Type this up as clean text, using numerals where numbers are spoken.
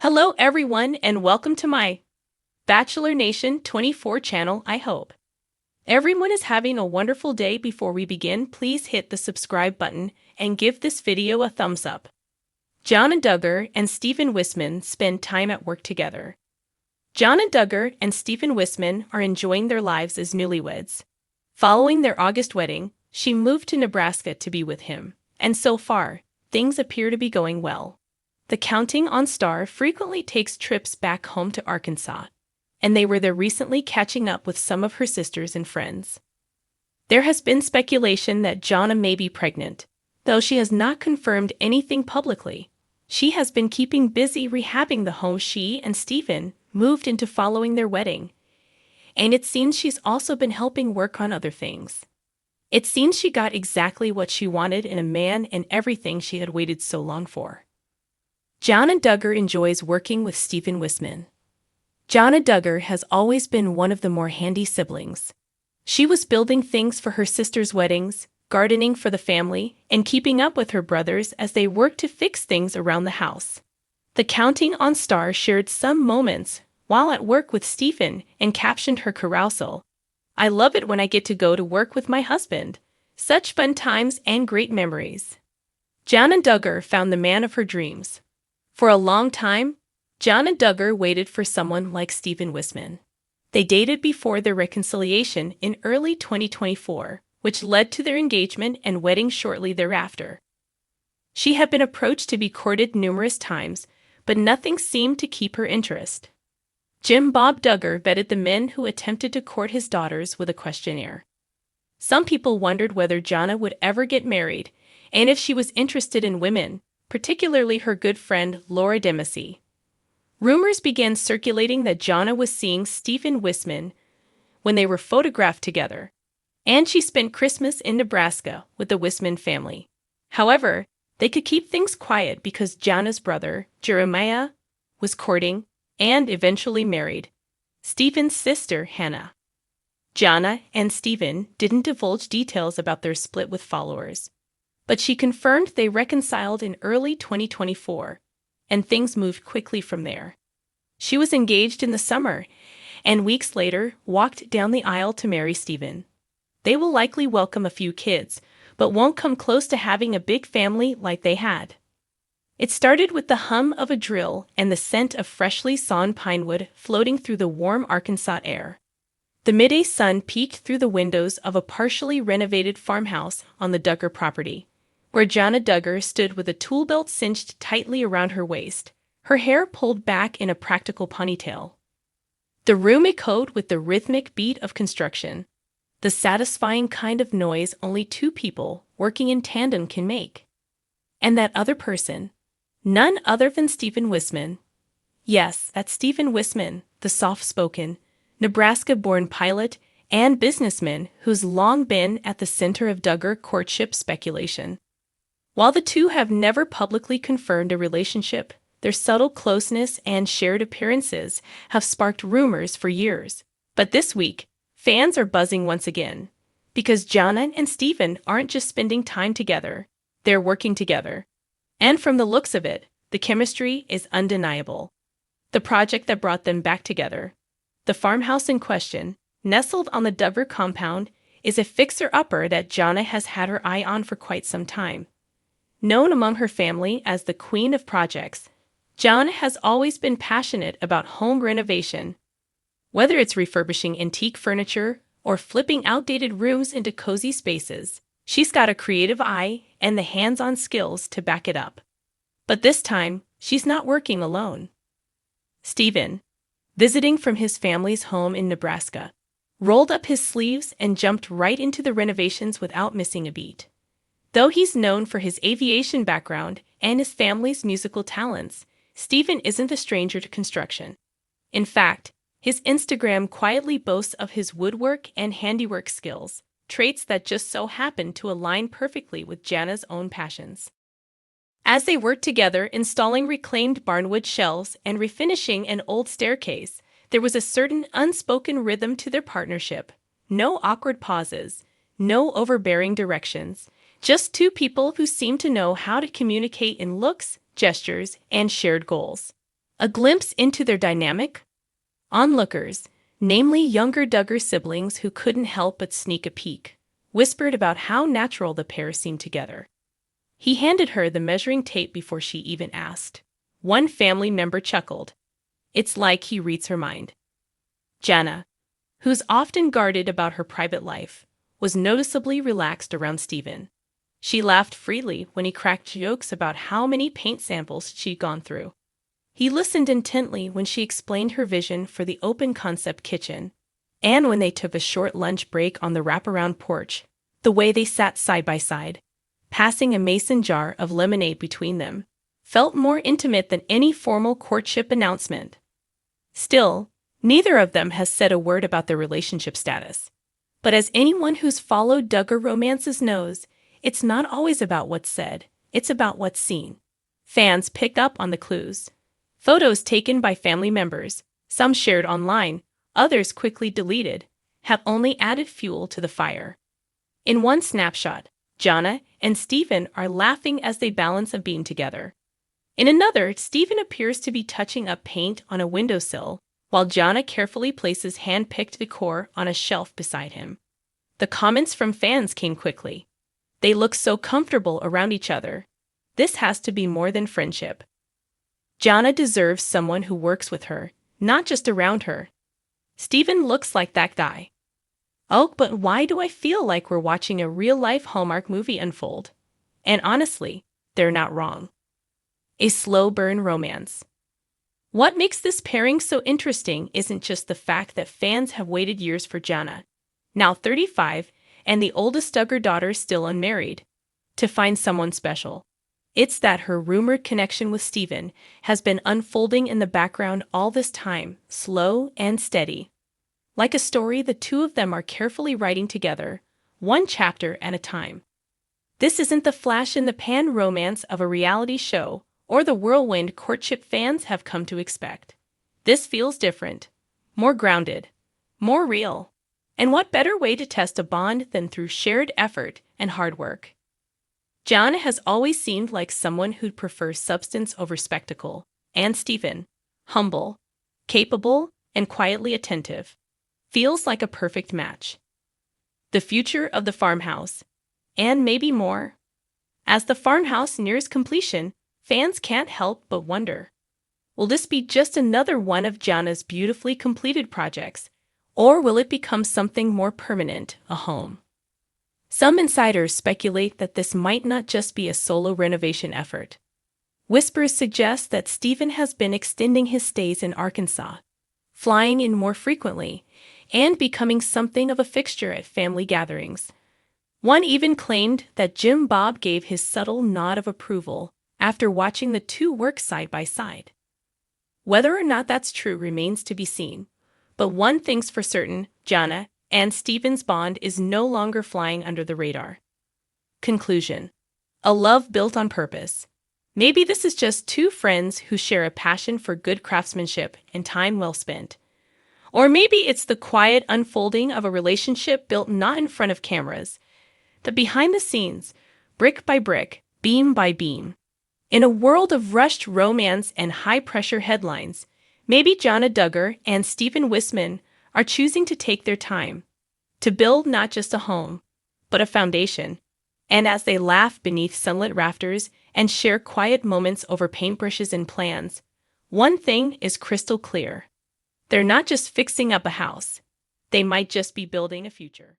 Hello everyone and welcome to my Bachelor Nation 24 channel. I hope everyone is having a wonderful day. Before we begin, please hit the subscribe button and give this video a thumbs up. Jana Duggar and Stephen Wissmann spend time at work together. Jana Duggar and Stephen Wissmann are enjoying their lives as newlyweds. Following their August wedding, she moved to Nebraska to be with him, and so far, things appear to be going well. The Counting on Star frequently takes trips back home to Arkansas, and they were there recently catching up with some of her sisters and friends. There has been speculation that Jana may be pregnant, though she has not confirmed anything publicly. She has been keeping busy rehabbing the home she and Stephen moved into following their wedding, and it seems she's also been helping work on other things. It seems she got exactly what she wanted in a man and everything she had waited so long for. Jana Duggar enjoys working with Stephen Wissmann. Jana Duggar has always been one of the more handy siblings. She was building things for her sister's weddings, gardening for the family, and keeping up with her brothers as they worked to fix things around the house. The Counting on Star shared some moments while at work with Stephen and captioned her carousal, "I love it when I get to go to work with my husband. Such fun times and great memories." Jana Duggar found the man of her dreams. For a long time, Jana Duggar waited for someone like Stephen Wissmann. They dated before their reconciliation in early 2024, which led to their engagement and wedding shortly thereafter. She had been approached to be courted numerous times, but nothing seemed to keep her interest. Jim Bob Duggar vetted the men who attempted to court his daughters with a questionnaire. Some people wondered whether Jana would ever get married, and if she was interested in women, particularly her good friend Laura Demasi. Rumors began circulating that Jana was seeing Stephen Wissmann when they were photographed together, and she spent Christmas in Nebraska with the Wissmann family. However, they could keep things quiet because Jana's brother, Jeremiah, was courting and eventually married Stephen's sister, Hannah. Jana and Stephen didn't divulge details about their split with followers, but she confirmed they reconciled in early 2024, and things moved quickly from there. She was engaged in the summer, and weeks later walked down the aisle to marry Stephen. They will likely welcome a few kids, but won't come close to having a big family like they had. It started with the hum of a drill and the scent of freshly sawn pinewood floating through the warm Arkansas air. The midday sun peeked through the windows of a partially renovated farmhouse on the Duggar property, where Jana Duggar stood with a tool belt cinched tightly around her waist, her hair pulled back in a practical ponytail. The room echoed with the rhythmic beat of construction, the satisfying kind of noise only two people working in tandem can make. And that other person, none other than Stephen Wissmann. Yes, that's Stephen Wissmann, the soft-spoken, Nebraska-born pilot and businessman who's long been at the center of Duggar courtship speculation. While the two have never publicly confirmed a relationship, their subtle closeness and shared appearances have sparked rumors for years. But this week, fans are buzzing once again, because Jana and Stephen aren't just spending time together, they're working together. And from the looks of it, the chemistry is undeniable. The project that brought them back together, the farmhouse in question, nestled on the Duggar compound, is a fixer-upper that Jana has had her eye on for quite some time. Known among her family as the Queen of Projects, Jana has always been passionate about home renovation. Whether it's refurbishing antique furniture or flipping outdated rooms into cozy spaces, she's got a creative eye and the hands-on skills to back it up. But this time, she's not working alone. Stephen, visiting from his family's home in Nebraska, rolled up his sleeves and jumped right into the renovations without missing a beat. Though he's known for his aviation background and his family's musical talents, Stephen isn't a stranger to construction. In fact, his Instagram quietly boasts of his woodwork and handiwork skills, traits that just so happen to align perfectly with Jana's own passions. As they worked together installing reclaimed barnwood shelves and refinishing an old staircase, there was a certain unspoken rhythm to their partnership. No awkward pauses, no overbearing directions. Just two people who seem to know how to communicate in looks, gestures, and shared goals. A glimpse into their dynamic? Onlookers, namely younger Duggar siblings who couldn't help but sneak a peek, whispered about how natural the pair seemed together. He handed her the measuring tape before she even asked. One family member chuckled. It's like he reads her mind. Jana, who's often guarded about her private life, was noticeably relaxed around Stephen. She laughed freely when he cracked jokes about how many paint samples she'd gone through. He listened intently when she explained her vision for the open-concept kitchen, and when they took a short lunch break on the wraparound porch, the way they sat side by side, passing a mason jar of lemonade between them, felt more intimate than any formal courtship announcement. Still, neither of them has said a word about their relationship status. But as anyone who's followed Duggar romances knows, it's not always about what's said, it's about what's seen. Fans picked up on the clues. Photos taken by family members, some shared online, others quickly deleted, have only added fuel to the fire. In one snapshot, Jana and Stephen are laughing as they balance a beam together. In another, Stephen appears to be touching up paint on a windowsill, while Jana carefully places hand-picked decor on a shelf beside him. The comments from fans came quickly. They look so comfortable around each other. This has to be more than friendship. Jana deserves someone who works with her, not just around her. Stephen looks like that guy. Oh, but why do I feel like we're watching a real-life Hallmark movie unfold? And honestly, they're not wrong. A slow-burn romance. What makes this pairing so interesting isn't just the fact that fans have waited years for Jana, now 35, and the oldest Duggar daughter still unmarried, to find someone special. It's that her rumored connection with Stephen has been unfolding in the background all this time, slow and steady. Like a story the two of them are carefully writing together, one chapter at a time. This isn't the flash-in-the-pan romance of a reality show or the whirlwind courtship fans have come to expect. This feels different, more grounded, more real. And what better way to test a bond than through shared effort and hard work? Jana has always seemed like someone who'd prefer substance over spectacle, and Stephen, humble, capable, and quietly attentive, feels like a perfect match. The future of the farmhouse, and maybe more. As the farmhouse nears completion, fans can't help but wonder, will this be just another one of Jana's beautifully completed projects, or will it become something more permanent, a home? Some insiders speculate that this might not just be a solo renovation effort. Whispers suggest that Stephen has been extending his stays in Arkansas, flying in more frequently, and becoming something of a fixture at family gatherings. One even claimed that Jim Bob gave his subtle nod of approval after watching the two work side by side. Whether or not that's true remains to be seen, but one thing's for certain, Jana and Stephen's bond is no longer flying under the radar. Conclusion. A love built on purpose. Maybe this is just two friends who share a passion for good craftsmanship and time well spent. Or maybe it's the quiet unfolding of a relationship built not in front of cameras, but behind the scenes, brick by brick, beam by beam. In a world of rushed romance and high-pressure headlines, maybe Jana Duggar and Stephen Wissmann are choosing to take their time, to build not just a home, but a foundation. And as they laugh beneath sunlit rafters and share quiet moments over paintbrushes and plans, one thing is crystal clear. They're not just fixing up a house. They might just be building a future.